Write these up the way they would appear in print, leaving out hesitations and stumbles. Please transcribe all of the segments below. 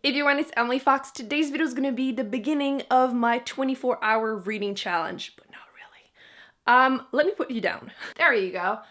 everyone, it's Emily Fox. Today's video is going to be the beginning of my 24-hour reading challenge, but not really. Let me put you down. There you go.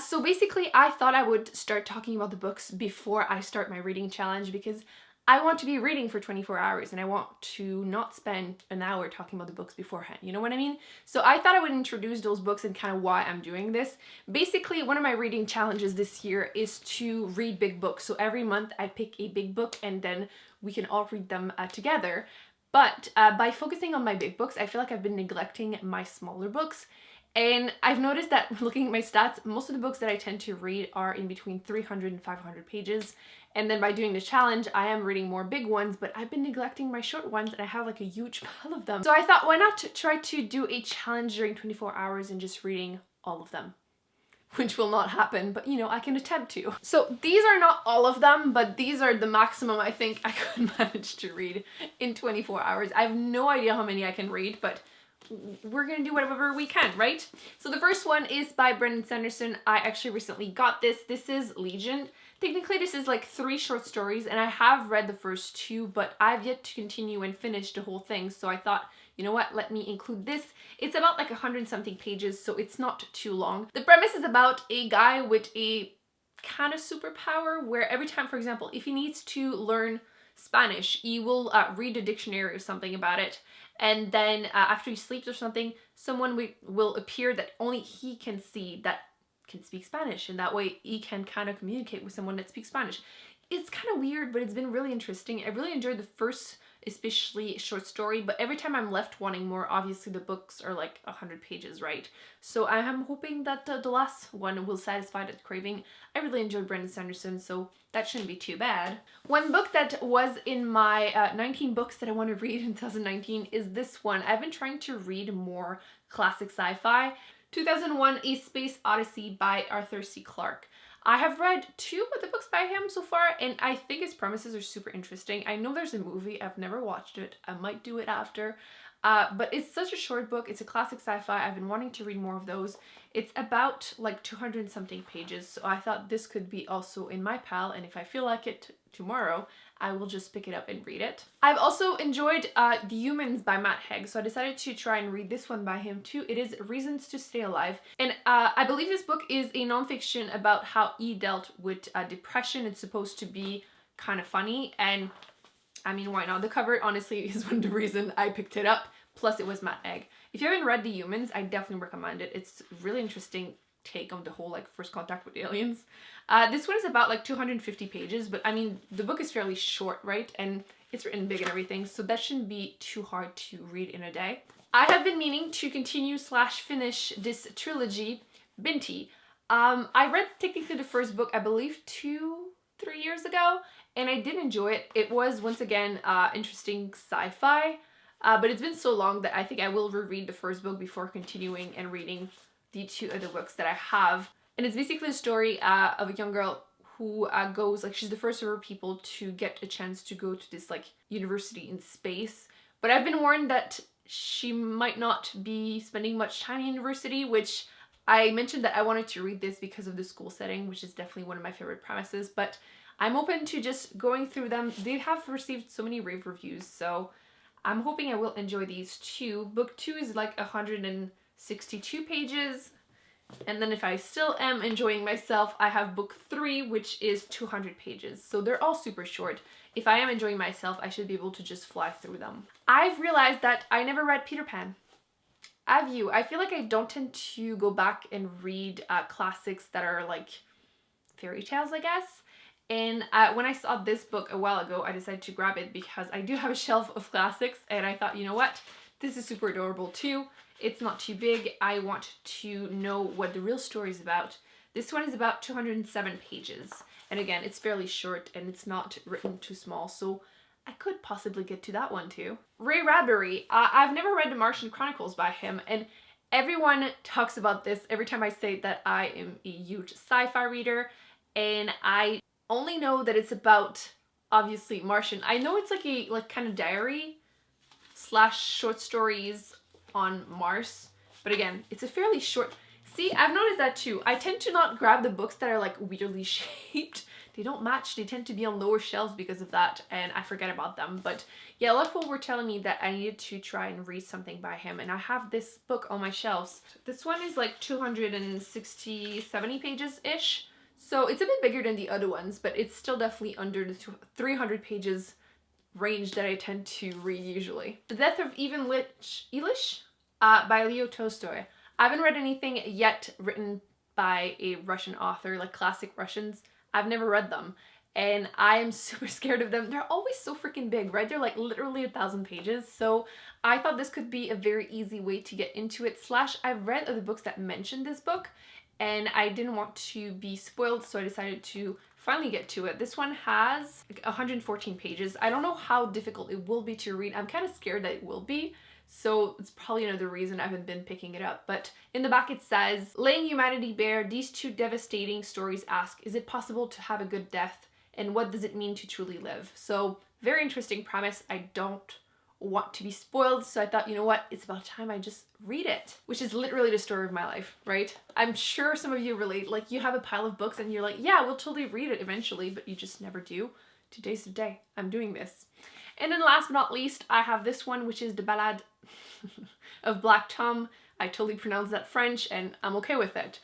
So basically, I thought I would start talking about the books before I start my reading challenge because I want to be reading for 24 hours and I want to not spend an hour talking about the books beforehand, you know what I mean? So I thought I would introduce those books and kind of why I'm doing this. Basically, one of my reading challenges this year is to read big books. So every month I pick a big book and then we can all read them together. But by focusing on my big books, I feel like I've been neglecting my smaller books. And I've noticed that looking at my stats, most of the books that I tend to read are in between 300 and 500 pages. And then by doing the challenge, I am reading more big ones, but I've been neglecting my short ones and I have like a huge pile of them. So I thought, why not try to do a challenge during 24 hours and just reading all of them? Which will not happen, but you know, I can attempt to. So these are not all of them, but these are the maximum I think I could manage to read in 24 hours. I have no idea how many I can read, but we're gonna do whatever we can, right? So the first one is by Brandon Sanderson. I actually recently got this. This is Legion. Technically, this is like 3 short stories, and I have read the first 2, but I've yet to continue and finish the whole thing. So I thought, you know what, let me include this. It's about like 100-something pages, so it's not too long. The premise is about a guy with a kind of superpower where every time, for example, if he needs to learn Spanish, he will read a dictionary or something about it. And then after he sleeps or something, someone will appear that only he can see that can speak Spanish. And that way he can kind of communicate with someone that speaks Spanish. It's kind of weird, but it's been really interesting. I really enjoyed the first, especially short story, but every time I'm left wanting more. Obviously the books are like 100 pages, right? So I am hoping that the last one will satisfy that craving. I really enjoyed Brandon Sanderson, so that shouldn't be too bad. One book that was in my 19 books that I want to read in 2019 is this one. I've been trying to read more classic sci-fi. 2001: A Space Odyssey by Arthur C. Clarke. I have read 2 of the books by him so far, and I think his premises are super interesting. I know there's a movie. I've never watched it. I might do it after. But it's such a short book. It's a classic sci-fi. I've been wanting to read more of those. It's about like 200-something pages, so I thought this could be also in my pile, and if I feel like it tomorrow, I will just pick it up and read it. I've also enjoyed The Humans by Matt Haig, so I decided to try and read this one by him too. It is Reasons to Stay Alive, and I believe this book is a nonfiction about how he dealt with depression. It's supposed to be kind of funny, and I mean, why not? The cover honestly is one of the reasons I picked it up, plus it was Matt Haig. If you haven't read The Humans, I definitely recommend it. It's really interesting take on the whole like first contact with aliens. This one is about like 250 pages, but I mean the book is fairly short, right? And it's written big and everything, so that shouldn't be too hard to read in a day. I have been meaning to continue / finish this trilogy, Binti. I read technically the first book, I believe 2-3 years ago, and I did enjoy it. It was once again interesting sci-fi, but it's been so long that I think I will reread the first book before continuing and reading the 2 other books that I have. And it's basically a story of a young girl who goes, like, she's the first of her people to get a chance to go to this like university in space. But I've been warned that she might not be spending much time in university, which I mentioned that I wanted to read this because of the school setting, which is definitely one of my favorite premises, but I'm open to just going through them. They have received so many rave reviews, so I'm hoping I will enjoy these too. Book 2 is like 162 pages. And then if I still am enjoying myself, I have book 3, which is 200 pages. So they're all super short. If I am enjoying myself, I should be able to just fly through them. I've realized that I never read Peter Pan. Have you? I feel like I don't tend to go back and read classics that are like fairy tales, I guess. And when I saw this book a while ago, I decided to grab it because I do have a shelf of classics, and I thought, you know what? This is super adorable too. It's not too big. I want to know what the real story is about. This one is about 207 pages. And again, it's fairly short and it's not written too small, so I could possibly get to that one too. Ray Bradbury. I've never read The Martian Chronicles by him, and everyone talks about this every time I say that I am a huge sci-fi reader, and I only know that it's about, obviously, Martian. I know it's like a kind of diary / short stories on Mars, but again, it's a fairly short. See, I've noticed that too. I tend to not grab the books that are like weirdly shaped they don't match. They tend to be on lower shelves because of that, and I forget about them. But yeah, a lot of people were telling me that I needed to try and read something by him, and I have this book on my shelves. This one is like 260, 70 pages-ish. So it's a bit bigger than the other ones, but it's still definitely under the 300 pages range that I tend to read usually. The Death of Ivan Ilyich by Leo Tolstoy. I haven't read anything yet written by a Russian author, like classic Russians. I've never read them, and I am super scared of them. They're always so freaking big, right? They're like literally 1,000 pages. So I thought this could be a very easy way to get into it. Slash, I've read other books that mentioned this book, and I didn't want to be spoiled, so I decided to finally get to it. This one has like 114 pages. I don't know how difficult it will be to read. I'm kind of scared that it will be, so it's probably another reason I haven't been picking it up. But in the back it says, laying humanity bare, these two devastating stories ask, is it possible to have a good death? And what does it mean to truly live? So very interesting premise. I don't want to be spoiled, so I thought, you know what, it's about time I just read it, which is literally the story of my life, right? I'm sure some of you relate, like you have a pile of books and you're like, yeah, we'll totally read it eventually, but you just never do. Today's the day. I'm doing this. And then last but not least, I have this one, which is the Ballad of Black Tom. I totally pronounced that French, and I'm okay with it.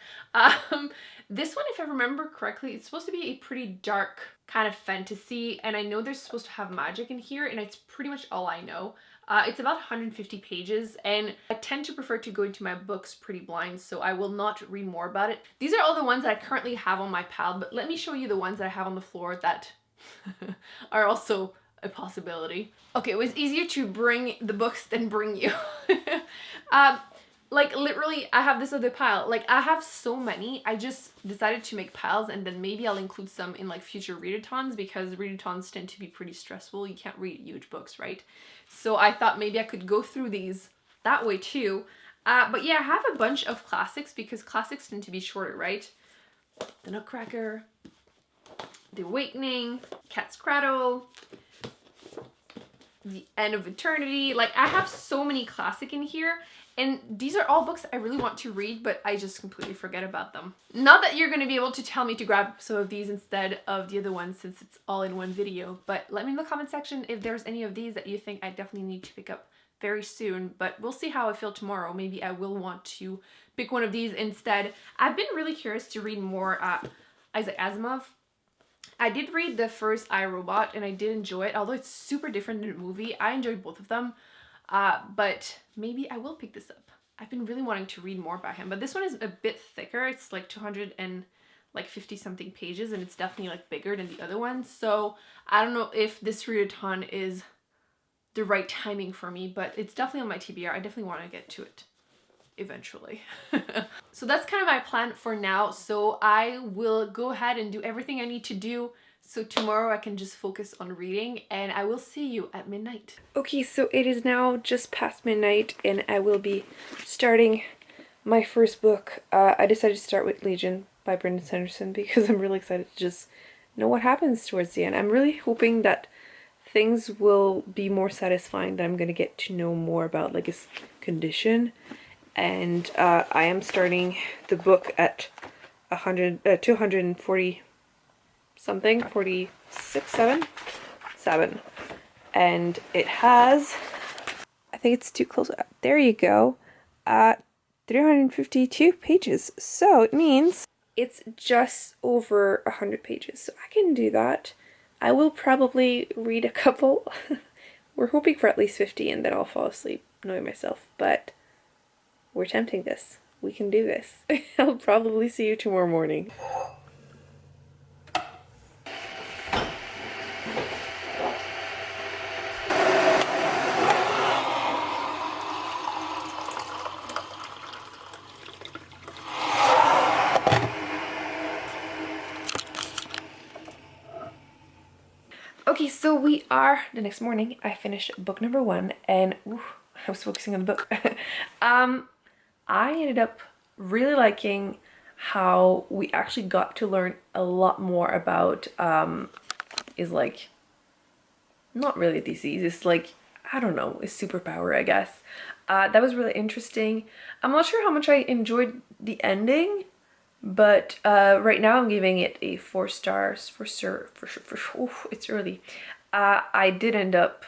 This one, if I remember correctly, it's supposed to be a pretty dark kind of fantasy, and I know there's supposed to have magic in here, and it's pretty much all I know. It's about 150 pages, and I tend to prefer to go into my books pretty blind, so I will not read more about it. These are all the ones that I currently have on my pile, but let me show you the ones that I have on the floor that are also a possibility. Okay, it was easier to bring the books than bring you. Like literally, I have this other pile. Like I have so many. I just decided to make piles, and then maybe I'll include some in like future readathons, because readathons tend to be pretty stressful. You can't read huge books, right? So I thought maybe I could go through these that way too. But yeah, I have a bunch of classics because classics tend to be shorter, right? The Nutcracker, The Awakening, Cat's Cradle, The End of Eternity. Like I have so many classic in here. And these are all books I really want to read, but I just completely forget about them. Not that you're going to be able to tell me to grab some of these instead of the other ones, since it's all in one video, but let me in the comment section if there's any of these that you think I definitely need to pick up very soon. But we'll see how I feel tomorrow. Maybe I will want to pick one of these instead. I've been really curious to read more Isaac Asimov. I did read the first I, Robot, and I did enjoy it, although it's super different than the movie. I enjoyed both of them. But maybe I will pick this up. I've been really wanting to read more by him, but this one is a bit thicker. It's like 250 something pages, and it's definitely like bigger than the other ones. So I don't know if this readathon is the right timing for me, but it's definitely on my TBR. I definitely want to get to it eventually. So that's kind of my plan for now. So I will go ahead and do everything I need to do, so tomorrow I can just focus on reading, and I will see you at midnight. Okay, so it is now just past midnight, and I will be starting my first book. I decided to start with Legion by Brandon Sanderson because I'm really excited to just know what happens towards the end. I'm really hoping that things will be more satisfying, that I'm going to get to know more about like his condition. And I am starting the book at 240 something, 46, 7, and it has, I think it's too close, there you go, 352 pages, so it means it's just over 100 pages, so I can do that. I will probably read a couple. We're hoping for at least 50, and then I'll fall asleep knowing myself, but we're attempting this. We can do this. I'll probably see you tomorrow morning. Okay, so we are, the next morning, I finished book number 1, and I was focusing on the book. I ended up really liking how we actually got to learn a lot more about, is like, not really a disease, it's like, I don't know, a superpower, I guess. That was really interesting. I'm not sure how much I enjoyed the ending, But right now I'm giving it a 4 stars for sure, for sure, for sure. Oof, it's early. I did end up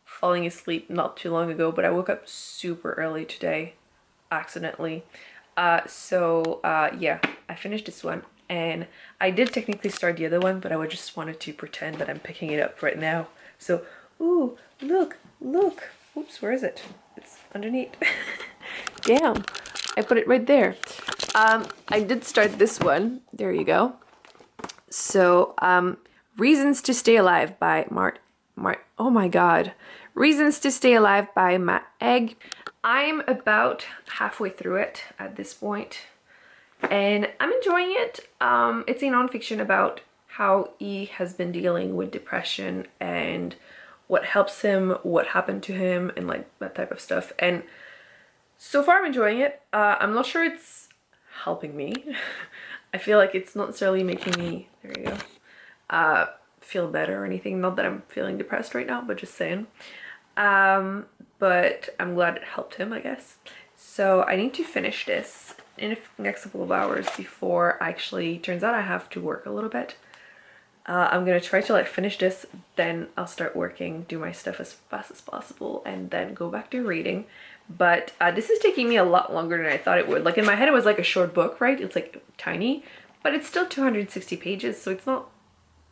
falling asleep not too long ago, but I woke up super early today, accidentally. Yeah, I finished this one, and I did technically start the other one, but I would just wanted to pretend that I'm picking it up right now. So, ooh, look, look. Oops, where is it? It's underneath. Damn, I put it right there. I did start this one. There you go. So, Reasons to Stay Alive by oh my god. Reasons to Stay Alive by Matt Egg. I'm about halfway through it at this point, and I'm enjoying it. It's a nonfiction about how E has been dealing with depression and what helps him, what happened to him, and like that type of stuff. And so far I'm enjoying it. I'm not sure it's helping me. I feel like it's not necessarily making me, there you go, feel better or anything. Not that I'm feeling depressed right now, but just saying. But I'm glad it helped him, I guess. So I need to finish this in the next couple of hours before actually, turns out I have to work a little bit. I'm gonna try to like finish this, then I'll start working, do my stuff as fast as possible, and then go back to reading. But this is taking me a lot longer than I thought it would. Like in my head it was like a short book, right? It's like tiny, but it's still 260 pages, so it's not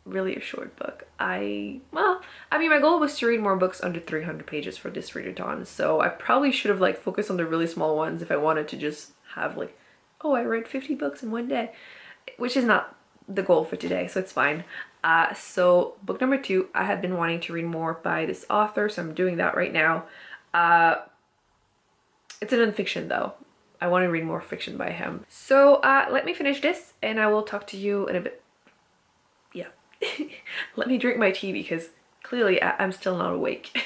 really a short book. Well, I mean, my goal was to read more books under 300 pages for this readathon, so I probably should have like focused on the really small ones if I wanted to just have like, oh, I read 50 books in one day, which is not the goal for today, so it's fine. So book number 2, I have been wanting to read more by this author, so I'm doing that right now. It's a non-fiction though. I want to read more fiction by him. So let me finish this and I will talk to you in a bit. Yeah. Let me drink my tea because clearly I'm still not awake.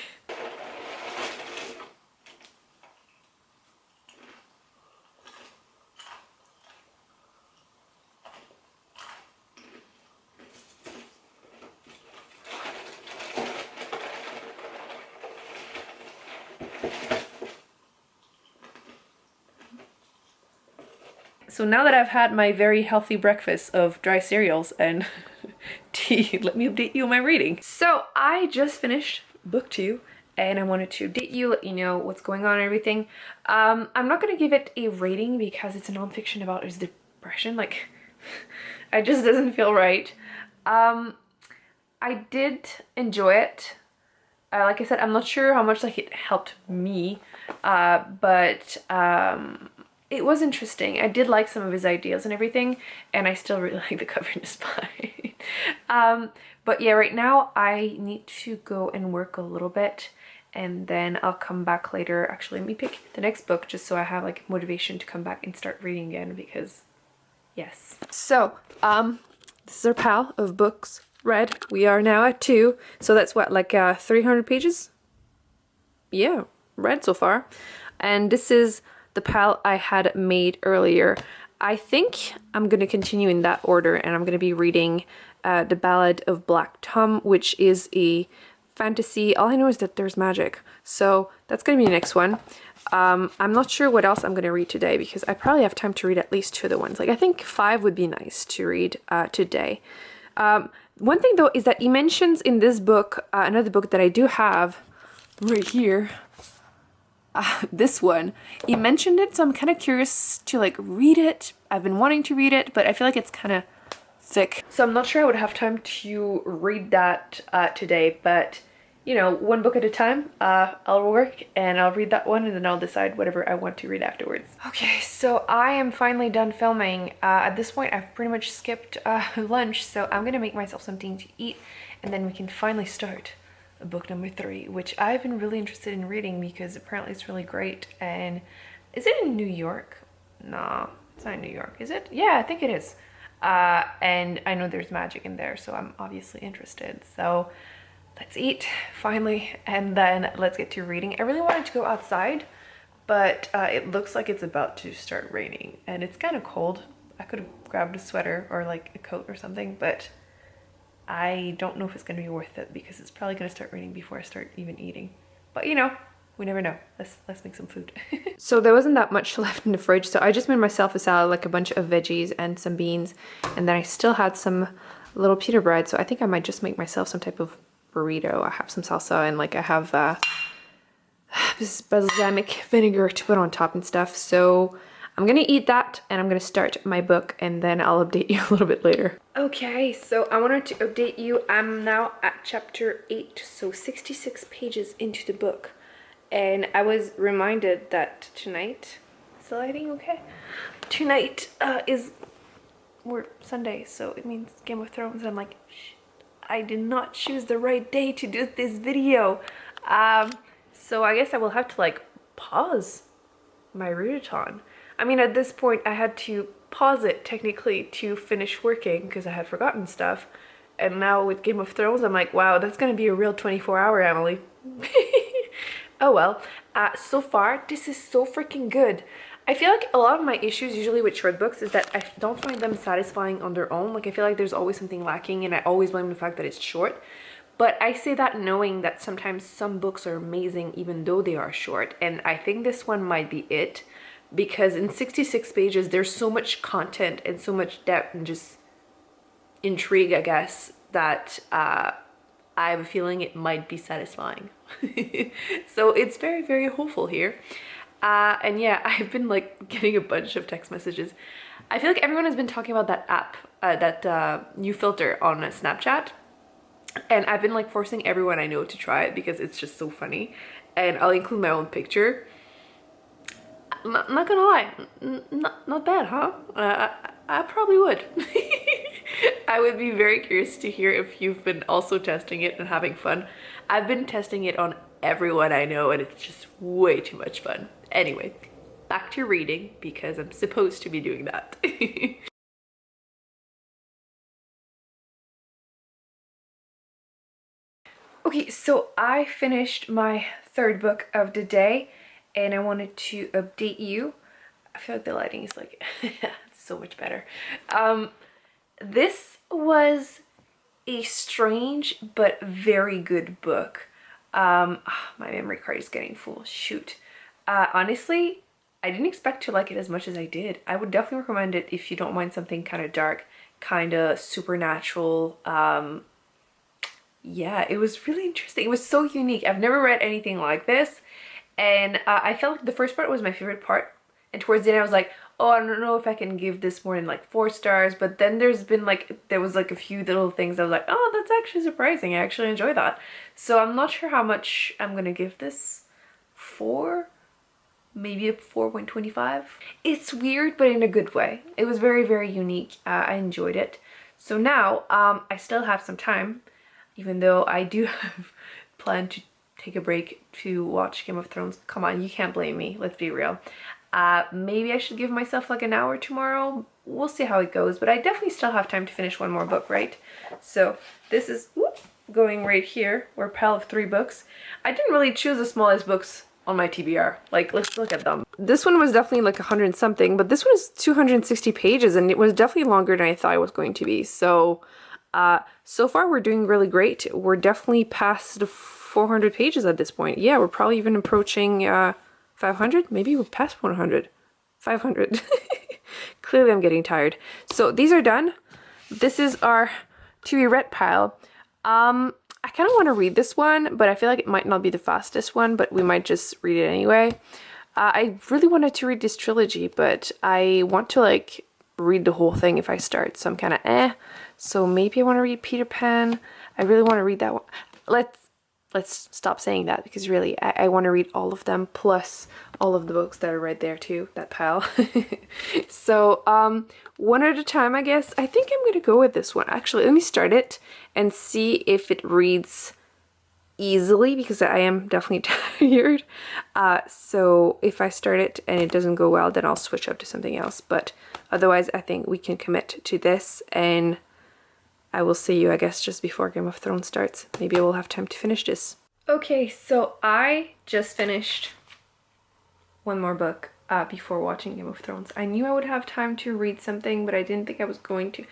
So now that I've had my very healthy breakfast of dry cereals and tea, let me update you on my reading. So I just finished book 2 and I wanted to update you, let you know what's going on and everything. I'm not gonna give it a rating because it's a nonfiction about his depression. Like, it just doesn't feel right. I did enjoy it. Like I said, I'm not sure how much like it helped me, but it was interesting. I did like some of his ideas and everything, and I still really like the cover despite. But yeah, right now I need to go and work a little bit, and then I'll come back later. Actually, let me pick the next book just so I have like motivation to come back and start reading again, because yes. So, this is our pile of books read. We are now at 2, so that's what, like 300 pages? Yeah, read so far. And this is the pile I had made earlier. I think I'm going to continue in that order, and I'm going to be reading The Ballad of Black Tom, which is a fantasy. All I know is that there's magic, so that's going to be the next one. I'm not sure what else I'm going to read today because I probably have time to read at least 2 other ones. Like, I think 5 would be nice to read today. One thing though is that he mentions in this book, another book that I do have right here, this one, he mentioned it, so I'm kind of curious to like read it. I've been wanting to read it, but I feel like it's kind of thick, so I'm not sure I would have time to read that today. But you know, one book at a time. I'll work and I'll read that one, and then I'll decide whatever I want to read afterwards. Okay, so I am finally done filming. At this point I've pretty much skipped lunch, so I'm gonna make myself something to eat, and then we can finally start book number 3, which I've been really interested in reading because apparently it's really great. And is it in New York? No, it's not in New York, is it? Yeah, I think it is. And I know there's magic in there, so I'm obviously interested. So let's eat finally, and then let's get to reading. I really wanted to go outside, but it looks like it's about to start raining, and it's kind of cold. I could have grabbed a sweater or like a coat or something, but I don't know if it's going to be worth it because it's probably going to start raining before I start even eating. But you know, We never know. Let's make some food. So there wasn't that much left in the fridge, so I just made myself a salad, like a bunch of veggies and some beans, and then I still had some little pita bread, so I think I might just make myself some type of burrito. I have some salsa and like I have this balsamic vinegar to put on top and stuff. So I'm gonna eat that and I'm gonna start my book and then I'll update you a little bit later. Okay, so I wanted to update you. I'm now at chapter 8, so 66 pages into the book. And I was reminded that tonight, is the lighting okay? Tonight we're Sunday, so it means Game of Thrones. I'm like, shit, I did not choose the right day to do this video. So I guess I will have to like pause my readathon. I mean, at this point I had to pause it technically to finish working because I had forgotten stuff. And now with Game of Thrones, I'm like, wow, that's gonna be a real 24-hour Emily. Oh well. So far, this is so freaking good. I feel like a lot of my issues usually with short books is that I don't find them satisfying on their own. Like I feel like there's always something lacking and I always blame the fact that it's short. But I say that knowing that sometimes some books are amazing even though they are short. And I think this one might be it. Because in 66 pages, there's so much content and so much depth and just intrigue, I guess, that I have a feeling it might be satisfying. So it's very, very hopeful here. And yeah, I've been like getting a bunch of text messages. I feel like everyone has been talking about that app, that new filter on Snapchat. And I've been like forcing everyone I know to try it because it's just so funny. And I'll include my own picture. Not gonna lie, not bad, huh? I probably would. I would be very curious to hear if you've been also testing it and having fun. I've been testing it on everyone I know and it's just way too much fun. Anyway, back to reading because I'm supposed to be doing that. Okay, so I finished my third book of the day and I wanted to update you. I feel like the lighting is like so much better. This was a strange but very good book. My memory card is getting full, shoot. Honestly, I didn't expect to like it as much as I did. I would definitely recommend it if you don't mind something kind of dark, kind of supernatural. Yeah, it was really interesting. It was so unique. I've never read anything like this. And I felt like the first part was my favorite part. And towards the end I was like, oh, I don't know if I can give this more than like 4 stars. But then there was like a few little things I was like, oh, that's actually surprising. I actually enjoy that. So I'm not sure how much I'm gonna give this. 4? Maybe a 4.25. It's weird, but in a good way. It was very, very unique. I enjoyed it. So now I still have some time, even though I do have planned to take a break to watch Game of Thrones. Come on, you can't blame me. Let's be real. Maybe I should give myself like an hour tomorrow. We'll see how it goes, but I definitely still have time to finish one more book, right? So this is going right here, or a pile of 3 books. I didn't really choose the smallest books on my TBR. Like, let's look at them. This one was definitely like 100 something, but this one is 260 pages and it was definitely longer than I thought it was going to be. So so far we're doing really great. We're definitely past 400 pages at this point. Yeah, we're probably even approaching 500. Maybe we're past 100. 500. Clearly I'm getting tired. So these are done. This is our to be read pile. I kind of want to read this one, but I feel like it might not be the fastest one, but we might just read it anyway. I really wanted to read this trilogy, but I want to like read the whole thing if I start, so I'm kind of eh. So maybe I want to read Peter Pan. I really want to read that one. Let's stop saying that because really I want to read all of them plus all of the books that are right there too, that pile. So one at a time, I guess. I think I'm gonna go with this one. Actually, let me start it and see if it reads easily because I am definitely tired. So if I start it and it doesn't go well, then I'll switch up to something else, but otherwise I think we can commit to this, and I will see you, I guess, just before Game of Thrones starts. Maybe I will have time to finish this. Okay, so I just finished one more book before watching Game of Thrones. I knew I would have time to read something, but I didn't think I was going to.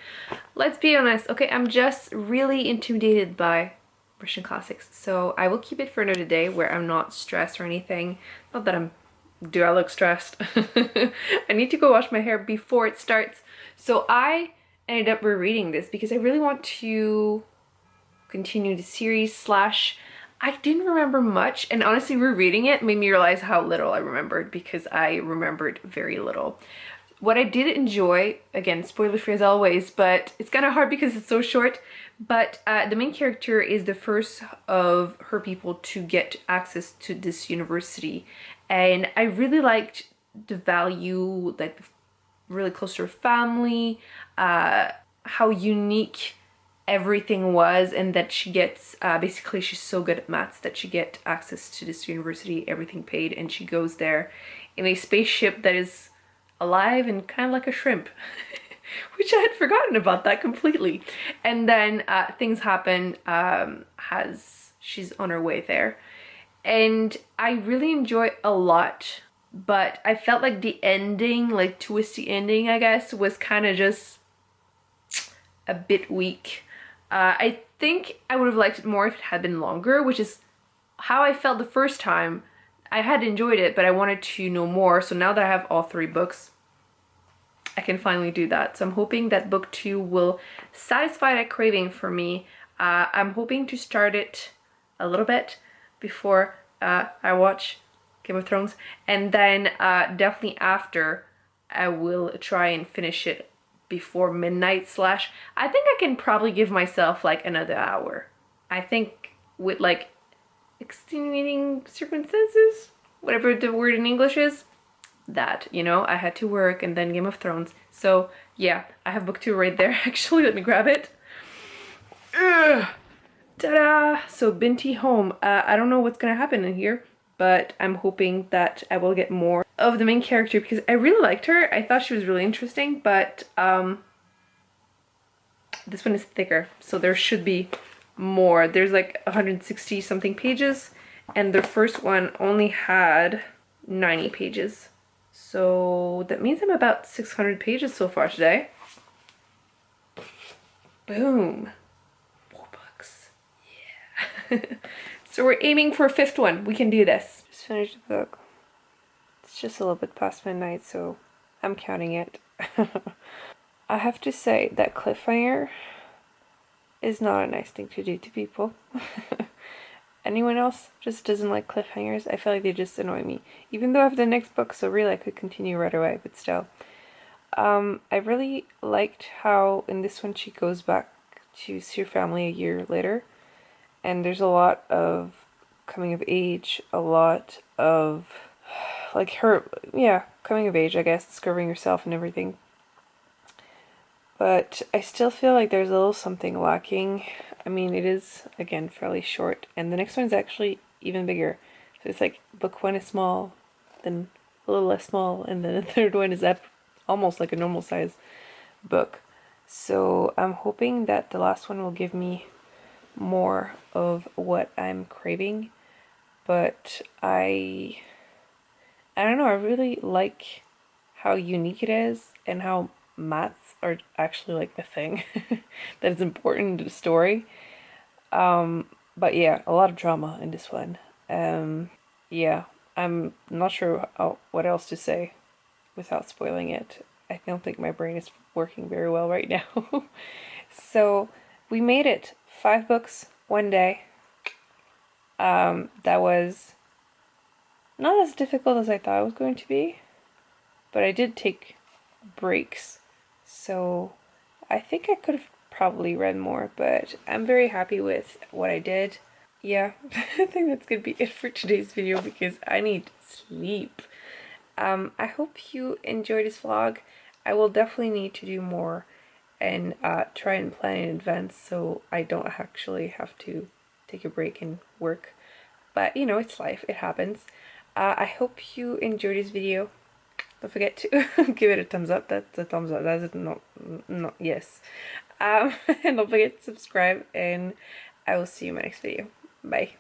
Let's be honest. Okay, I'm just really intimidated by Russian classics. So I will keep it for another day where I'm not stressed or anything. Not that I'm... Do I look stressed? I need to go wash my hair before it starts. So I ended up rereading this because I really want to continue the series slash... I didn't remember much, and honestly rereading it made me realize how little I remembered because I remembered very little. What I did enjoy, again, spoiler free as always, but it's kind of hard because it's so short, but the main character is the first of her people to get access to this university, and I really liked the value, like really close to her family, how unique everything was, and that she gets, basically she's so good at maths that she get access to this university, everything paid, and she goes there in a spaceship that is alive and kind of like a shrimp. Which I had forgotten about that completely. And then things happen as she's on her way there. And I really enjoy a lot, but I felt like the ending, like twisty ending, I guess, was kind of just a bit weak. I think I would have liked it more if it had been longer, which is how I felt the first time. I had enjoyed it, but I wanted to know more. So now that I have all 3 books, I can finally do that. So I'm hoping that book 2 will satisfy that craving for me. I'm hoping to start it a little bit before I watch Game of Thrones, and then definitely after I will try and finish it before midnight slash... I think I can probably give myself like another hour. I think with like extenuating circumstances, whatever the word in English is, that, you know, I had to work and then Game of Thrones. So yeah, I have book 2 right there. Actually, let me grab it. Ugh. Ta-da! So Binti home. I don't know what's gonna happen in here, but I'm hoping that I will get more of the main character because I really liked her. I thought she was really interesting, but this one is thicker, so there should be more. There's like 160 something pages, and the first one only had 90 pages. So that means I'm about 600 pages so far today. Boom. 4 books. Yeah. So we're aiming for a 5th one. We can do this. Just finished the book. It's just a little bit past midnight, so I'm counting it. I have to say that cliffhanger is not a nice thing to do to people. Anyone else just doesn't like cliffhangers? I feel like they just annoy me. Even though I have the next book, so really I could continue right away, but still. I really liked how in this one she goes back to see her family a year later. And there's a lot of coming of age, a lot of like her, yeah, coming of age, I guess, discovering herself and everything. But I still feel like there's a little something lacking. I mean, it is, again, fairly short. And the next one's actually even bigger. So it's like book 1 is small, then a little less small, and then the 3rd one is up almost like a normal size book. So I'm hoping that the last one will give me more of what I'm craving. But I don't know, I really like how unique it is and how maths are actually like a thing that is important to the story. But yeah, a lot of drama in this one. Yeah, I'm not sure what else to say without spoiling it. I don't think my brain is working very well right now. So we made it. 5 books, 1 day. That was not as difficult as I thought it was going to be, but I did take breaks. So I think I could have probably read more, but I'm very happy with what I did. Yeah, I think that's gonna be it for today's video because I need sleep. I hope you enjoyed this vlog. I will definitely need to do more and try and plan in advance so I don't actually have to take a break and work. But you know, it's life, it happens. I hope you enjoyed this video. Don't forget to give it a thumbs up. That's a thumbs up. That's it. Not yes. And don't forget to subscribe, and I will see you in my next video. Bye.